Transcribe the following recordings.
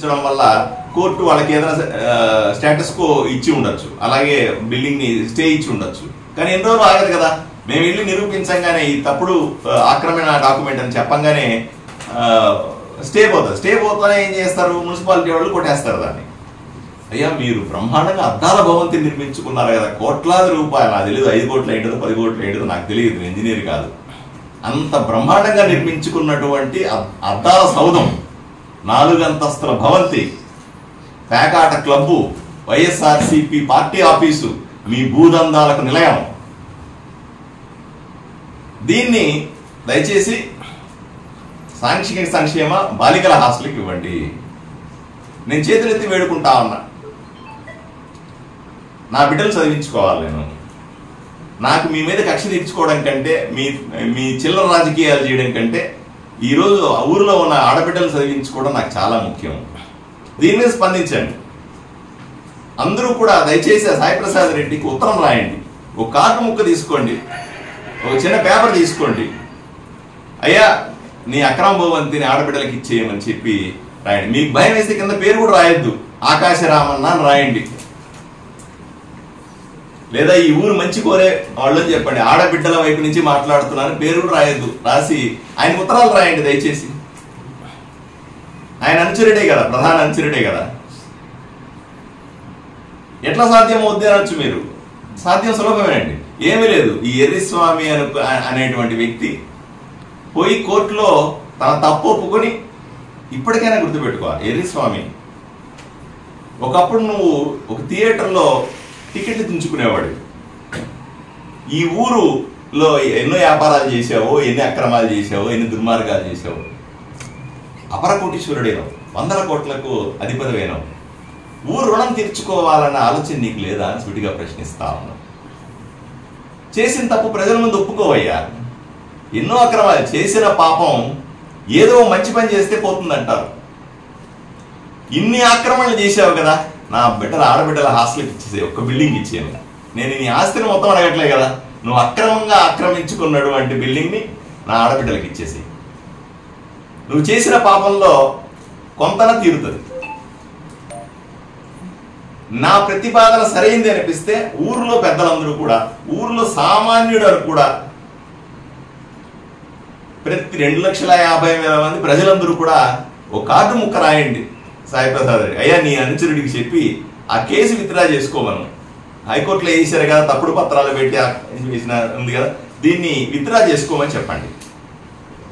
ఉంచడం వల్ల కోర్టు వాళ్ళకి ఏదైనా స్టేటస్ కో ఇచ్చి ఉండొచ్చు, అలాగే బిల్డింగ్ ని స్టే ఇచ్చి ఉండొచ్చు. కానీ ఎన్ని రోజులు ఆగదు కదా. మేము వెళ్ళి నిరూపించంగానే ఈ తప్పుడు ఆక్రమణ డాక్యుమెంట్ అని చెప్పంగానే స్టే పోతానే ఏం చేస్తారు, మున్సిపాలిటీ వాళ్ళు కొట్టేస్తారు దాన్ని. అయ్యా మీరు బ్రహ్మాండంగా అద్దాల భవంతి నిర్మించుకున్నారు కదా, కోట్లాది రూపాయలు, నాకు తెలియదు 5 కోట్లు ఏంటో 10 కోట్లు ఏంటో నాకు తెలియదు, ఇంజనీర్ కాదు. అంత బ్రహ్మాండంగా నిర్మించుకున్నటువంటి అద్దాల సౌధం, 4 అంతస్తుల భవంతి, పేకాట క్లబ్బు, వైఎస్ఆర్సీపీ పార్టీ ఆఫీసు, మీ భూదందాలకు నిలయం. దీన్ని దయచేసి సాంఘిక సంక్షేమ బాలికల హాస్టల్కి ఇవ్వండి. నేను చేతులెత్తి వేడుకుంటా ఉన్నా. నా బిడ్డలు చదివించుకోవాలి. నాకు మీ మీద కక్ష తీర్చుకోవడం కంటే, మీ చిల్లర రాజకీయాలు చేయడం కంటే ఈరోజు ఊరిలో ఉన్న ఆడబిడ్డలు చదివించుకోవడం నాకు చాలా ముఖ్యం. దీని మీద స్పందించండి. అందరూ కూడా దయచేసి సాయిప్రసాద్ రెడ్డికి ఉత్తరం రాయండి. ఒక కార్డు ముక్క తీసుకోండి, ఒక చిన్న పేపర్ తీసుకోండి. అయ్యా నీ అక్రమ భవంతిని ఆడబిడ్డలకి ఇచ్చేయమని చెప్పి రాయండి. మీకు భయం వేస్తే కింద పేరు కూడా రాయొద్దు, ఆకాశరామన్న అని రాయండి. లేదా ఈ ఊరు మంచి కోరే వాళ్ళని చెప్పండి, ఆడబిడ్డల వైపు నుంచి మాట్లాడుతున్నాను, పేరు కూడా రాయొద్దు. రాసి ఆయన ఉత్తరాలు రాయండి దయచేసి. ఆయన అనుచరుడే కదా, ప్రధాన అనుచరుడే కదా. ఎట్లా సాధ్యం అవుద్ది అనొచ్చు మీరు. సాధ్యం సులభమేనండి, ఏమీ లేదు. ఈ ఎర్రిస్వామి అనేటువంటి వ్యక్తి పోయి కోర్టులో తన తప్పు ఒప్పుకొని, ఇప్పటికైనా గుర్తుపెట్టుకోవాలి, ఎర్రిస్వామి ఒకప్పుడు నువ్వు ఒక థియేటర్లో టికెట్లు తుంచుకునేవాడు. ఈ ఊరులో ఎన్నో వ్యాపారాలు చేసావో, ఎన్ని అక్రమాలు చేసావో, ఎన్ని దుర్మార్గాలు చేసావో, అపర కోటీశ్వరుడైనావు, 100 కోట్లకు అధిపతివైనావు. ఊరు రుణం తీర్చుకోవాలన్న ఆలోచన నీకు లేదా అని సుటిగా ప్రశ్నిస్తా ఉన్నావు. చేసిన తప్పు ప్రజల ముందు ఒప్పుకోవయ్యా. ఎన్నో అక్రమాలు చేసిన పాపం ఏదో మంచి పని చేస్తే పోతుందంటారు. ఇన్ని ఆక్రమణలు చేసావు కదా, నా ఆడబిడ్డల హాస్టల్కి ఇచ్చేసే, ఒక్క బిల్డింగ్ ఇచ్చాను. నేను నీ ఆస్తిని మొత్తం అడగట్లే కదా, నువ్వు అక్రమంగా ఆక్రమించుకున్నటువంటి బిల్డింగ్ని నా ఆడబిడ్డలకి ఇచ్చేసి, నువ్వు చేసిన పాపంలో కొంతన తీరుతుంది. నా ప్రతిపాదన సరైంది అనిపిస్తే ఊర్లో పెద్దలందరూ కూడా, ఊర్లో సామాన్యుడు కూడా, ప్రతి 2,50,000 మంది ప్రజలందరూ కూడా ఒక కార్డు ముక్క రాయండి సాయిప్రసాద్ రెడ్డి. అయ్యా నీ అనుచరుడికి చెప్పి ఆ కేసు విత్డ్రా చేసుకోమను. హైకోర్టులో వేసారు కదా, తప్పుడు పత్రాలు పెట్టి వేసిన ఉంది కదా, దీన్ని విత్డ్రా చేసుకోమని చెప్పండి.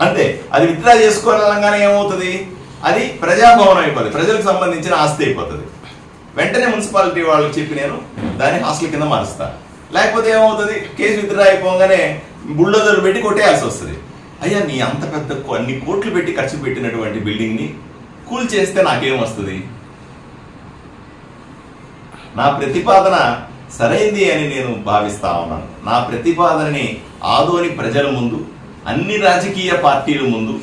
అంతే. అది విత్డ్రా చేసుకోవాలనగానే ఏమవుతుంది, అది ప్రజాభవనం అయిపోతుంది, ప్రజలకు సంబంధించిన ఆస్తి అయిపోతుంది. వెంటనే మున్సిపాలిటీ వాళ్ళకి చెప్పి నేను దాన్ని హాస్టల్ కింద మారుస్తా. లేకపోతే ఏమవుతుంది, కేసు విత్డ్రా అయిపోగానే బుల్డోజర్లు పెట్టి కొట్టేయాల్సి వస్తుంది. అయ్యా నీ అంత పెద్ద అన్ని కోట్లు పెట్టి ఖర్చు పెట్టినటువంటి బిల్డింగ్ని కూల్ చేస్తే నాకేం వస్తుంది? నా ప్రతిపాదన సరైంది అని నేను భావిస్తా ఉన్నాను. నా ప్రతిపాదనని ఆదోని ప్రజల ముందు, అన్ని రాజకీయ పార్టీల ముందు,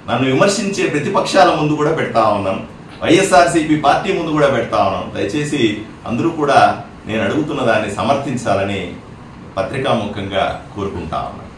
నన్ను విమర్శించే ప్రతిపక్షాల ముందు కూడా పెడతా ఉన్నాను, వైఎస్ఆర్సీపీ పార్టీ ముందు కూడా పెడతా ఉన్నాను. దయచేసి అందరూ కూడా నేను అడుగుతున్న దాన్ని సమర్థించాలని పత్రికాముఖంగా కోరుకుంటా ఉన్నాను.